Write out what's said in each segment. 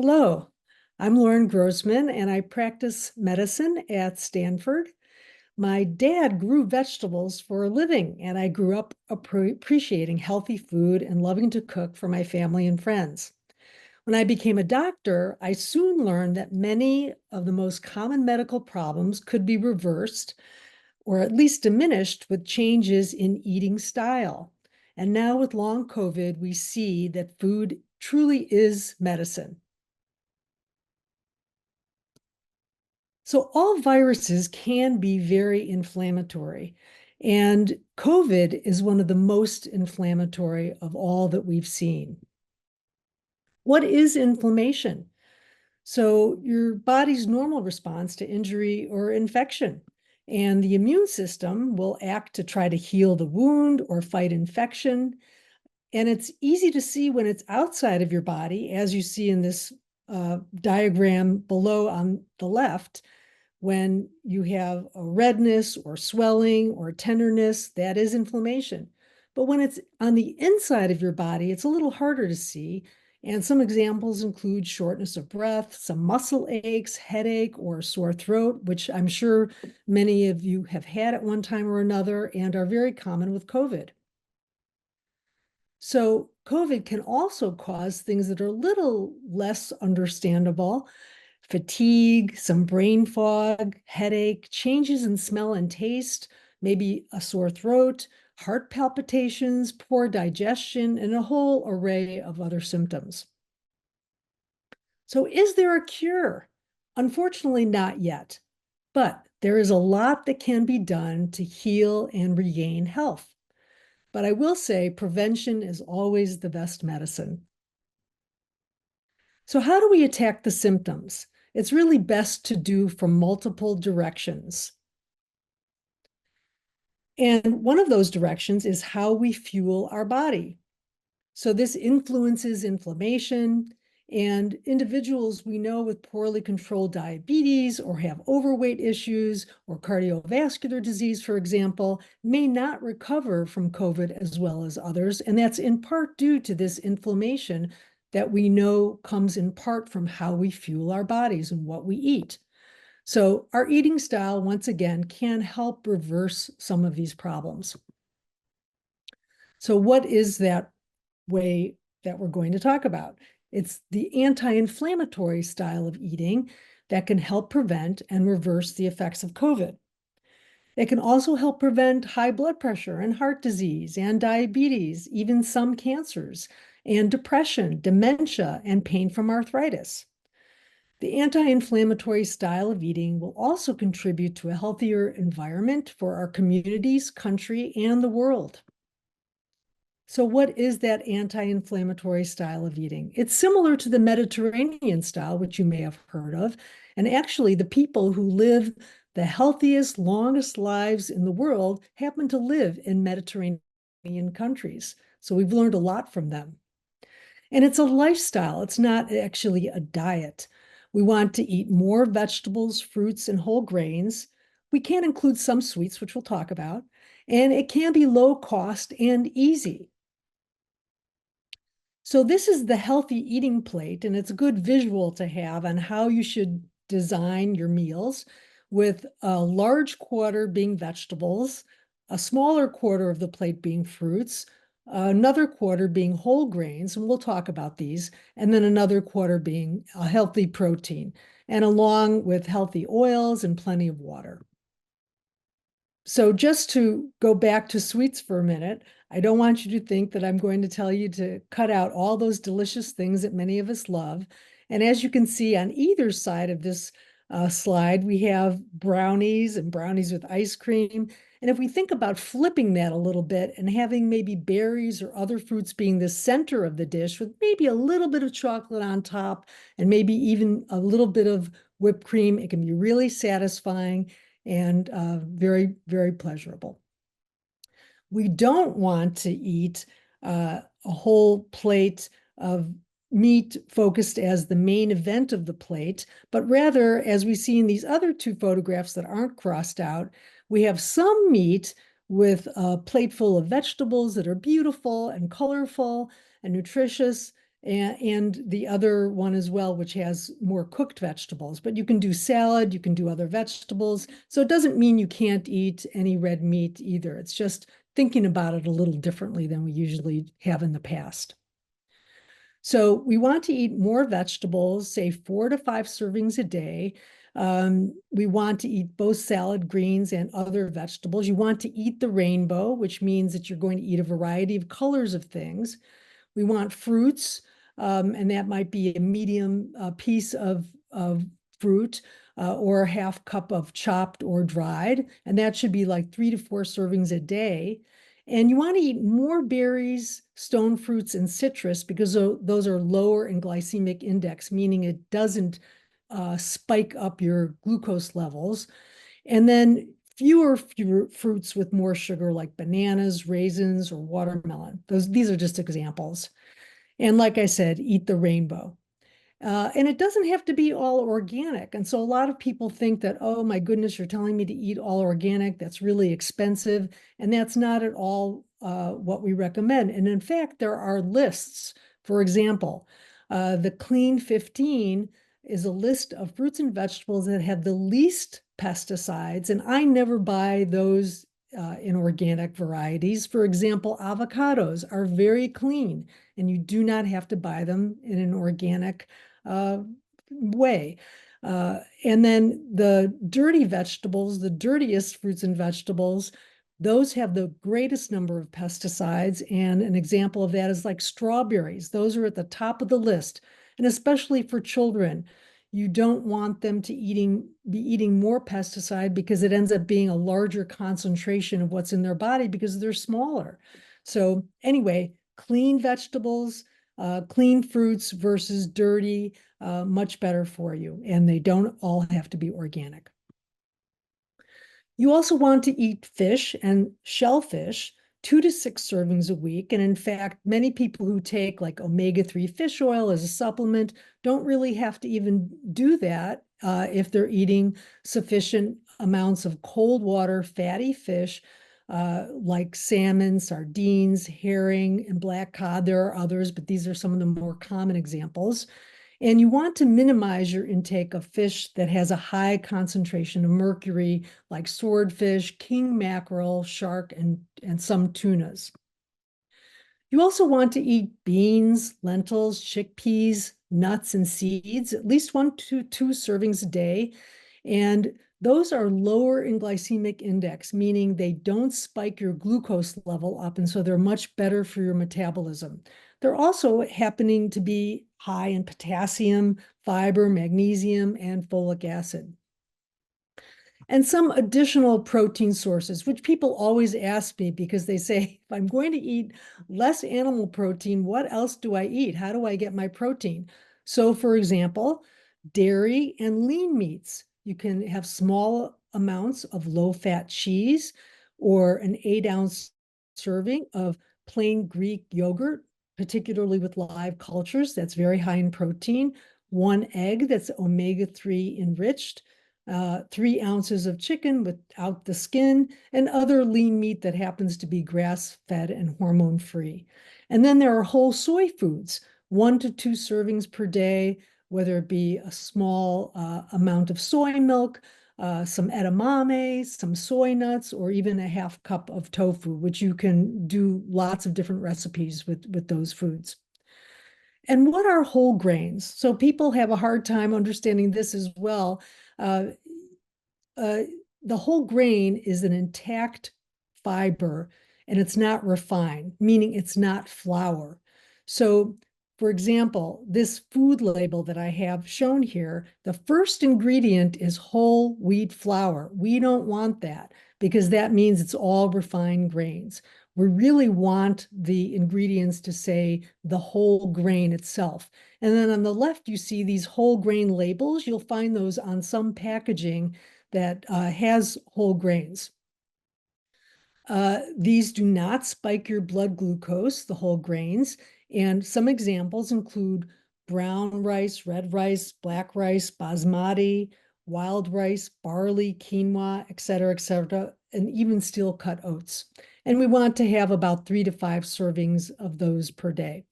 Hello, I'm Lauren Grossman, and I practice medicine at Stanford. My dad grew vegetables for a living, and I grew up appreciating healthy food and loving to cook for my family and friends. When I became a doctor, I soon learned that many of the most common medical problems could be reversed or at least diminished with changes in eating style. And now, with long COVID, we see that food truly is medicine. So all viruses can be very inflammatory, and COVID is one of the most inflammatory of all that we've seen. What is inflammation? So your body's normal response to injury or infection, and the immune system will act to try to heal the wound or fight infection. And it's easy to see when it's outside of your body, as you see in this diagram below on the left. When you have a redness or swelling or tenderness, that is inflammation. But when it's on the inside of your body, it's a little harder to see. And some examples include shortness of breath, some muscle aches, headache, or sore throat, which I'm sure many of you have had at one time or another and are very common with COVID. So COVID can also cause things that are a little less understandable: fatigue, some brain fog, headache, changes in smell and taste, maybe a sore throat, heart palpitations, poor digestion, and a whole array of other symptoms. So, is there a cure? Unfortunately, not yet, but there is a lot that can be done to heal and regain health. But I will say prevention is always the best medicine. So, how do we attack the symptoms? It's really best to do from multiple directions. And one of those directions is how we fuel our body. So, this influences inflammation, and individuals we know with poorly controlled diabetes or have overweight issues or cardiovascular disease, for example, may not recover from COVID as well as others. And that's in part due to this inflammation that we know comes in part from how we fuel our bodies and what we eat. So, our eating style, once again, can help reverse some of these problems. So, what is that way that we're going to talk about? It's the anti-inflammatory style of eating that can help prevent and reverse the effects of COVID. It can also help prevent high blood pressure and heart disease and diabetes, even some cancers, and depression, dementia, and pain from arthritis. The anti-inflammatory style of eating will also contribute to a healthier environment for our communities, country, and the world. So what is that anti-inflammatory style of eating? It's similar to the Mediterranean style, which you may have heard of. And actually, the people who live the healthiest, longest lives in the world happen to live in Mediterranean countries. So we've learned a lot from them. And it's a lifestyle. It's not actually a diet. We want to eat more vegetables, fruits, and whole grains. We can include some sweets, which we'll talk about. And it can be low cost and easy. So this is the healthy eating plate, and it's a good visual to have on how you should design your meals, with a large quarter being vegetables, a smaller quarter of the plate being fruits, another quarter being whole grains, and we'll talk about these, and then another quarter being a healthy protein, and along with healthy oils and plenty of water. So just to go back to sweets for a minute, I don't want you to think that I'm going to tell you to cut out all those delicious things that many of us love. And as you can see on either side of this slide, we have brownies and brownies with ice cream. And if we think about flipping that a little bit and having maybe berries or other fruits being the center of the dish with maybe a little bit of chocolate on top and maybe even a little bit of whipped cream, it can be really satisfying and very, very pleasurable. We don't want to eat a whole plate of meat focused as the main event of the plate, but rather, as we see in these other two photographs that aren't crossed out, we have some meat with a plate full of vegetables that are beautiful and colorful and nutritious, and the other one as well, which has more cooked vegetables. But you can do salad, you can do other vegetables. So it doesn't mean you can't eat any red meat either. It's just thinking about it a little differently than we usually have in the past. So we want to eat more vegetables, say 4 to 5 servings a day. We want to eat both salad, greens, and other vegetables. You want to eat the rainbow, which means that you're going to eat a variety of colors of things. We want fruits, and that might be a medium piece of fruit or a half cup of chopped or dried. And that should be like 3 to 4 servings a day. And you want to eat more berries, stone fruits, and citrus because those are lower in glycemic index, meaning it doesn't spike up your glucose levels. And then fewer fruits with more sugar, like bananas, raisins, or watermelon. These are just examples. And like I said, eat the rainbow. And it doesn't have to be all organic. And so a lot of people think that, oh my goodness, you're telling me to eat all organic. That's really expensive. And that's not at all what we recommend. And in fact, there are lists. For example, the Clean 15 is a list of fruits and vegetables that have the least pesticides. And I never buy those in organic varieties. For example, avocados are very clean, and you do not have to buy them in an organic way. And then the dirty vegetables, the dirtiest fruits and vegetables, those have the greatest number of pesticides. And an example of that is like strawberries. Those are at the top of the list. And especially for children, you don't want them to be eating more pesticide because it ends up being a larger concentration of what's in their body because they're smaller. So anyway, clean vegetables, clean fruits versus dirty, much better for you. And they don't all have to be organic. You also want to eat fish and shellfish, 2 to 6 servings a week. And in fact, many people who take like omega-3 fish oil as a supplement don't really have to even do that if they're eating sufficient amounts of cold water fatty fish like salmon, sardines, herring, and black cod. There are others, but these are some of the more common examples. And you want to minimize your intake of fish that has a high concentration of mercury, like swordfish, king mackerel, shark, and some tunas. You also want to eat beans, lentils, chickpeas, nuts, and seeds, at least 1 to 2 servings a day. And those are lower in glycemic index, meaning they don't spike your glucose level up. And so they're much better for your metabolism. They're also happening to be high in potassium, fiber, magnesium, and folic acid. And some additional protein sources, which people always ask me because they say, if I'm going to eat less animal protein, what else do I eat? How do I get my protein? So, for example, dairy and lean meats. You can have small amounts of low-fat cheese or an 8-ounce serving of plain Greek yogurt, particularly with live cultures. That's very high in protein. 1 egg that's omega-3 enriched. 3 ounces of chicken without the skin, and other lean meat that happens to be grass-fed and hormone-free. And then there are whole soy foods, 1 to 2 servings per day, whether it be a small amount of soy milk, some edamame, some soy nuts, or even a half cup of tofu, which you can do lots of different recipes with those foods. And what are whole grains? So people have a hard time understanding this as well. Uh, the whole grain is an intact fiber and it's not refined, meaning it's not flour. So, for example, this food label that I have shown here, the first ingredient is whole wheat flour. We don't want that because that means it's all refined grains. We really want the ingredients to say the whole grain itself. And then on the left, you see these whole grain labels. You'll find those on some packaging that has whole grains. These do not spike your blood glucose, the whole grains. And some examples include brown rice, red rice, black rice, basmati, wild rice, barley, quinoa, et cetera, and even steel cut oats. And we want to have about 3 to 5 servings of those per day.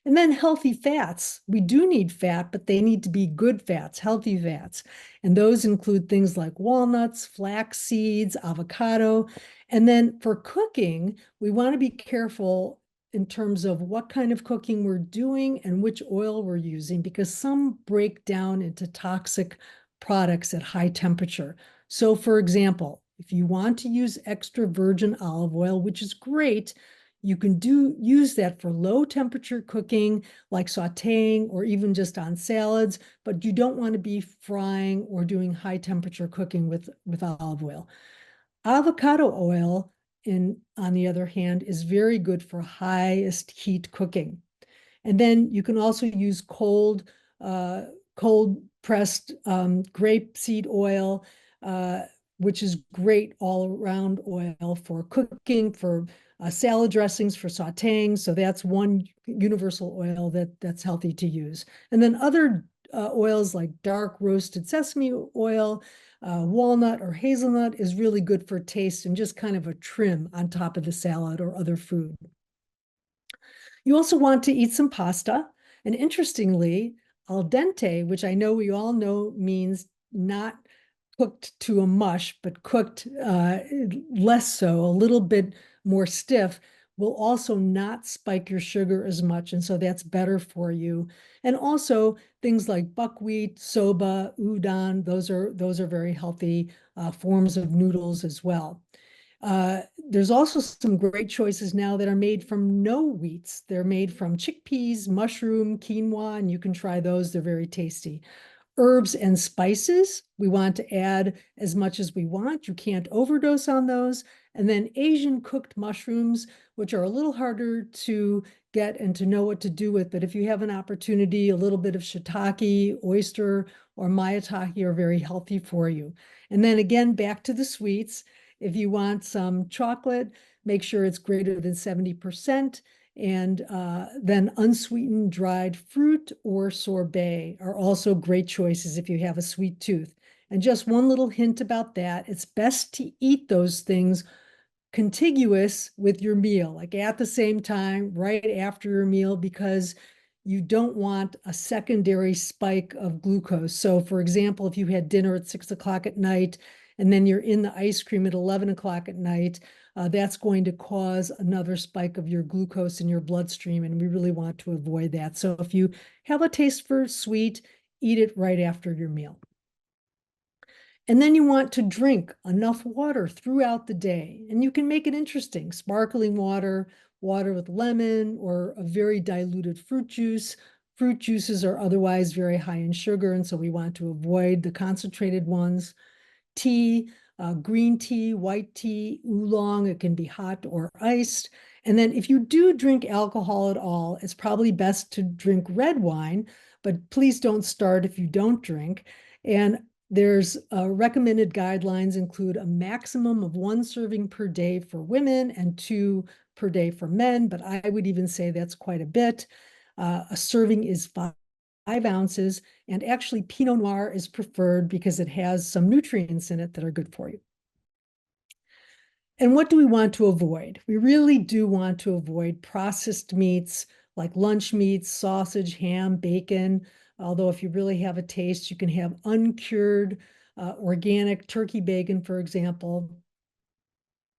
And then healthy fats. We do need fat, but they need to be good fats, healthy fats. And those include things like walnuts, flax seeds, avocado. And then for cooking, we want to be careful in terms of what kind of cooking we're doing and which oil we're using, because some break down into toxic products at high temperature. So for example, if you want to use extra virgin olive oil, which is great, you can use that for low temperature cooking, like sauteing or even just on salads, but you don't want to be frying or doing high temperature cooking with olive oil. Avocado oil, on the other hand, is very good for highest heat cooking. And then you can also use uh, cold pressed grapeseed oil, uh, which is great all around oil for cooking, for salad dressings, for sauteing. So that's one universal oil that's healthy to use. And then other oils like dark roasted sesame oil, walnut or hazelnut is really good for taste and just kind of a trim on top of the salad or other food. You also want to eat some pasta. And interestingly, al dente, which I know we all know means not cooked to a mush, but cooked less so, a little bit more stiff, will also not spike your sugar as much. And so that's better for you. And also things like buckwheat, soba, udon, those are very healthy forms of noodles as well. There's also some great choices now that are made from no wheats. They're made from chickpeas, mushroom, quinoa, and you can try those. They're very tasty. Herbs and spices, we want to add as much as we want. You can't overdose on those. And then Asian cooked mushrooms, which are a little harder to get and to know what to do with. But if you have an opportunity, a little bit of shiitake, oyster, or maitake are very healthy for you. And then again, back to the sweets. If you want some chocolate, make sure it's greater than 70%. And then unsweetened dried fruit or sorbet are also great choices if you have a sweet tooth. And just one little hint about that, it's best to eat those things contiguous with your meal, like at the same time, right after your meal, because you don't want a secondary spike of glucose. So for example, if you had dinner at 6 o'clock at night and then you're in the ice cream at 11 o'clock at night, that's going to cause another spike of your glucose in your bloodstream. And we really want to avoid that. So if you have a taste for sweet, eat it right after your meal. And then you want to drink enough water throughout the day. And you can make it interesting, sparkling water, water with lemon, or a very diluted fruit juice. Fruit juices are otherwise very high in sugar, and so we want to avoid the concentrated ones. Tea, green tea, white tea, oolong, it can be hot or iced. And then if you do drink alcohol at all, it's probably best to drink red wine, but please don't start if you don't drink. And there's recommended guidelines include a maximum of 1 serving per day for women and 2 per day for men, but I would even say that's quite a bit. A serving is 5 ounces, and actually Pinot Noir is preferred because it has some nutrients in it that are good for you. And what do we want to avoid? We really do want to avoid processed meats like lunch meats, sausage, ham, bacon. Although if you really have a taste, you can have uncured organic turkey bacon, for example.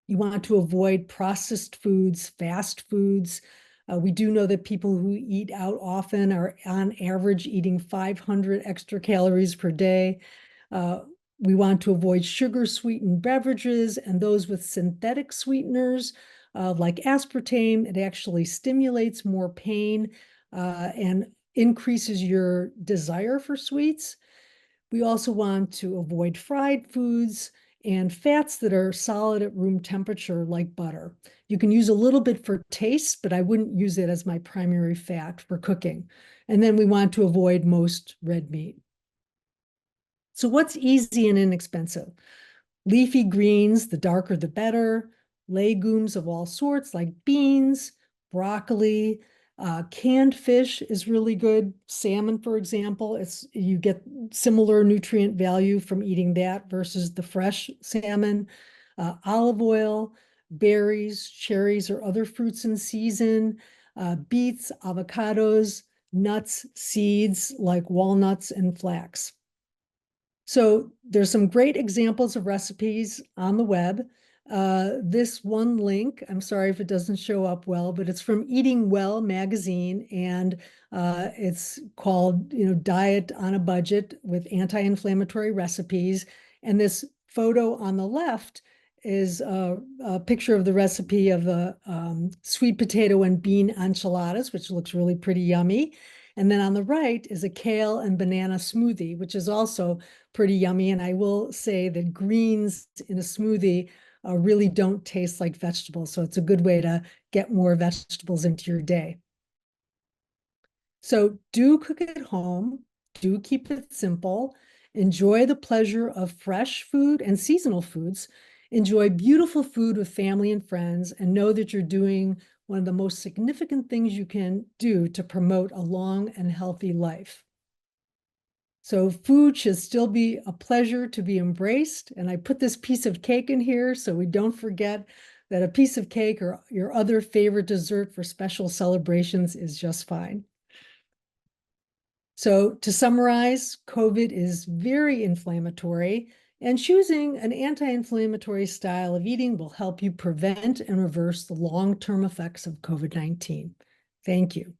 You want to avoid processed foods, fast foods. We do know that people who eat out often are on average eating 500 extra calories per day. Uh, we want to avoid sugar sweetened beverages and those with synthetic sweeteners like aspartame. It actually stimulates more pain and increases your desire for sweets. We also want to avoid fried foods and fats that are solid at room temperature, like butter. You can use a little bit for taste, but I wouldn't use it as my primary fat for cooking. And then we want to avoid most red meat. So what's easy and inexpensive? Leafy greens, the darker the better. Legumes of all sorts like beans, broccoli, canned fish is really good. Salmon, for example, you get similar nutrient value from eating that versus the fresh salmon. Olive oil, berries, cherries, or other fruits in season. beets, avocados, nuts, seeds like walnuts and flax. So there's some great examples of recipes on the web. This one link, I'm sorry if it doesn't show up well, but it's from Eating Well magazine, and it's called, Diet on a Budget with Anti-Inflammatory Recipes. And this photo on the left is a picture of the recipe of the sweet potato and bean enchiladas, which looks really pretty yummy. And then on the right is a kale and banana smoothie, which is also pretty yummy. And I will say that greens in a smoothie really don't taste like vegetables. So it's a good way to get more vegetables into your day. So do cook at home, do keep it simple, enjoy the pleasure of fresh food and seasonal foods, enjoy beautiful food with family and friends, and know that you're doing one of the most significant things you can do to promote a long and healthy life. So food should still be a pleasure to be embraced. And I put this piece of cake in here so we don't forget that a piece of cake or your other favorite dessert for special celebrations is just fine. So to summarize, COVID is very inflammatory, and choosing an anti-inflammatory style of eating will help you prevent and reverse the long-term effects of COVID-19. Thank you.